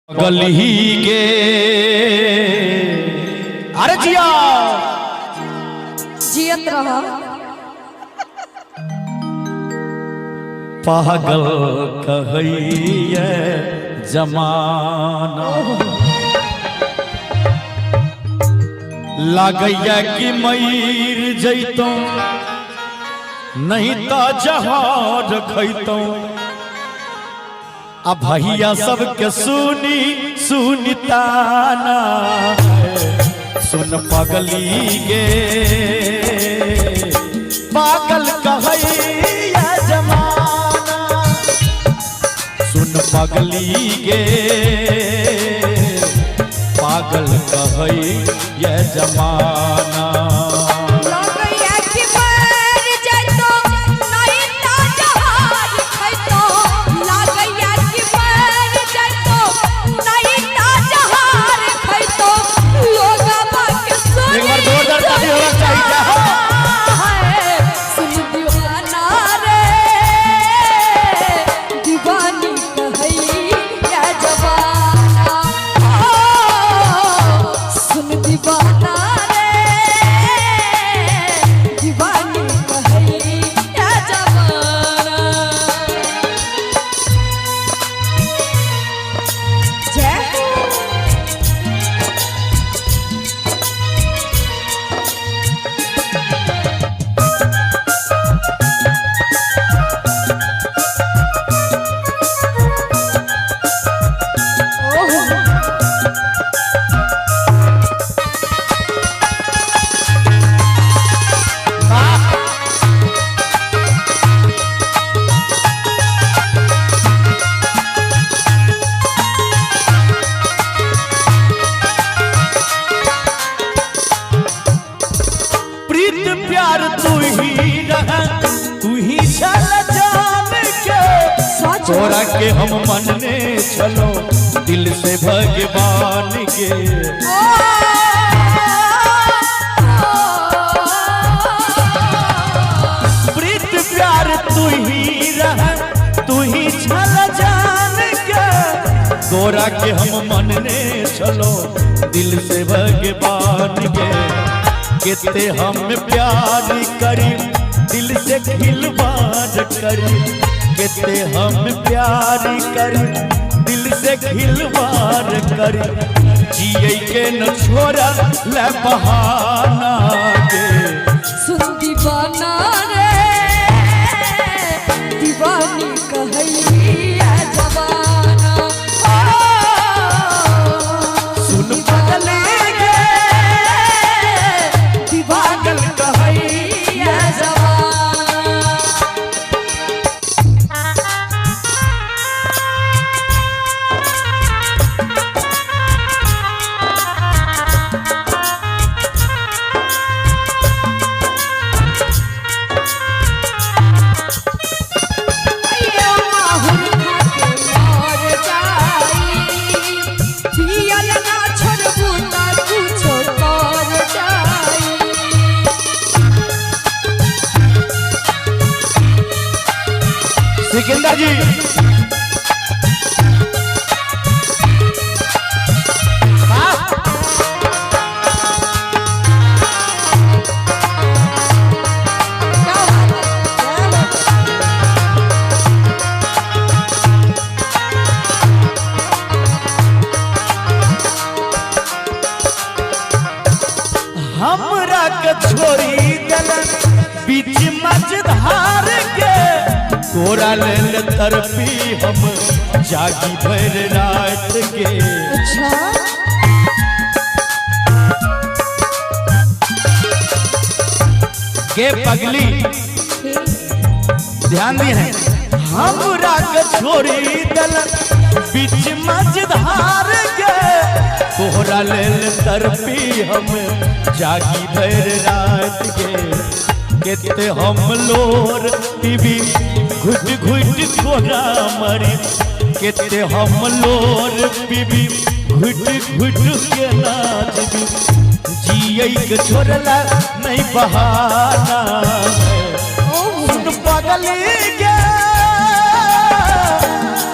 गली के अरे जिया जियत रहा पागल कहैये जमाना लागैया कि मर जैतों नहीं तो जहाज खैतों अब भैया सबके सुनी सुनिताना सुन पगली गे पागल कहैया जमाना सुन पगली गे पागल कहैया जमाना प्यार तू ही चल जान के तोरा के हम मनने चलो दिल से भगवान के प्रीत प्यार तू ही चल जान के तोरा के हम मनने चलो दिल से भगवान के कितने हम प्यार करी दिल से खिलवाड़ करी कितने हम प्यार करी दिल से खिलवाड़ करी जिए के न छोड़ा ले बहाना के सुन दीवाना रे दीवानी कहैया जवाना सुन पगले पागल कहैया सिकंदर जी हमरा के छोड़ी दिलन बीच मझधार के तोरा लेल तरफी हम जागी भर रात के अच्छा के पगली ध्यान दी है हमरा के छोड़ी दिलन बीच मझधार के तोरा लेल तरफी हम जागी भर रात के केते हम लोर पीबी घुट घुट तोरा मरी केते हम लोर पीबी घुट घुट के नाचबी जियै के छोड़ला नहीं बहाना सुन पगली के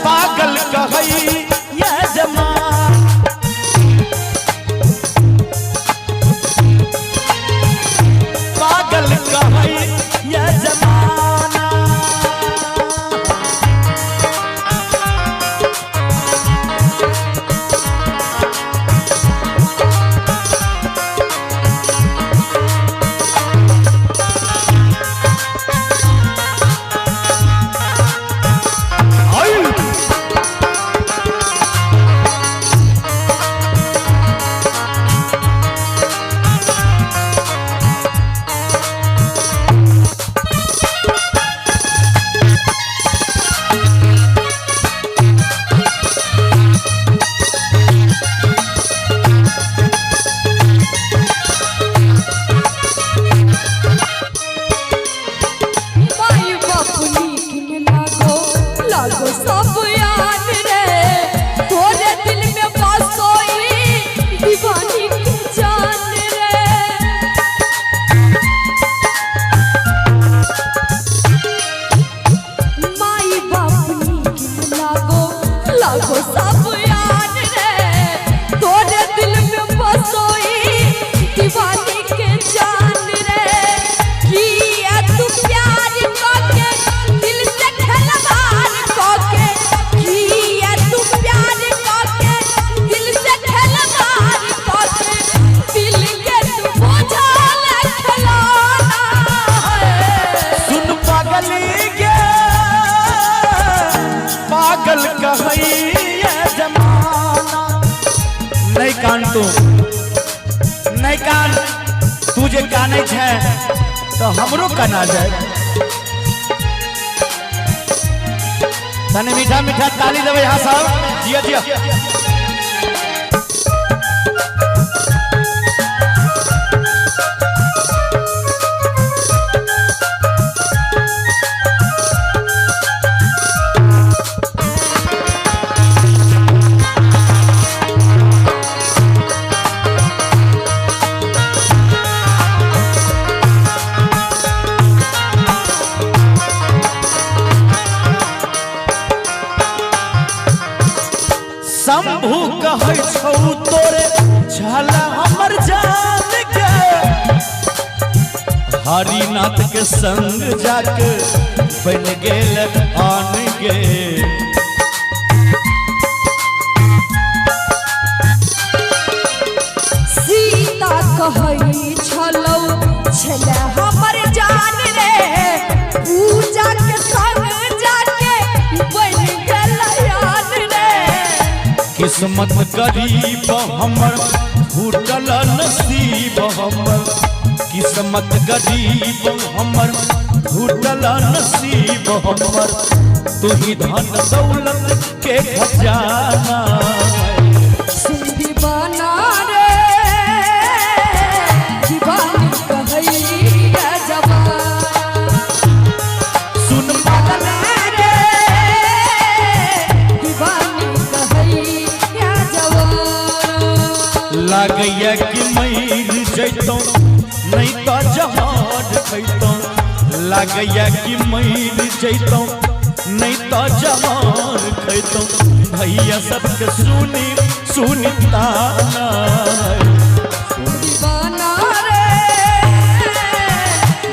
पागल कहैया जमाना कान तू नहीं कान तू जे काने छे तो हमरो काना जाए। तने मीठा मीठा ताली देवे यहाँ साहब जिया जिया। शंभू कहै छौ तोरे झाला हमर जान के हरिनाथ के संग जाके बन गेल आन गे। सीता कहै छलौ छले हमर जान रे पूजा के संग जाके बन गेल आन रे। किस्मत गरीब हमर फूटल नसीब हमर किस्मत गरीब हमर फूटल नसीब हमर तू ही धन दौलत के खजाना। सुन दीवाना रे दीवानी कहैया जवान सुन पागल रे दीवानी कहैया जवान। लागैया कि मर जैतों नहीं तो जहाज खैतों लागैया कि मर जैतों नहीं तो जहाज खैतों भैया सबके सुनी सुनी ताना। दीवाना रे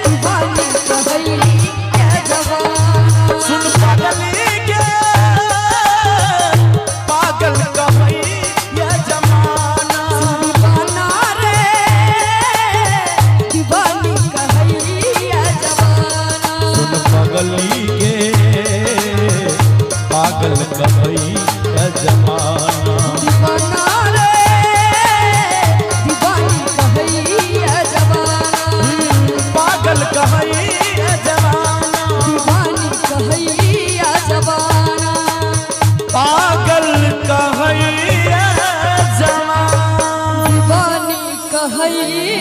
दीवानी कहैया जवान सुन पागल के पागल कहैया जमाना। दीवाना रे दीवानी कहैया जवान सुन पागल के पागल कहैया जमाना। दीवाना रे दीवानी कहैया जवान पागल कहैया जमाना। दीवानी कहैया जवान पागल कहैया जमाना। दीवानी कहैया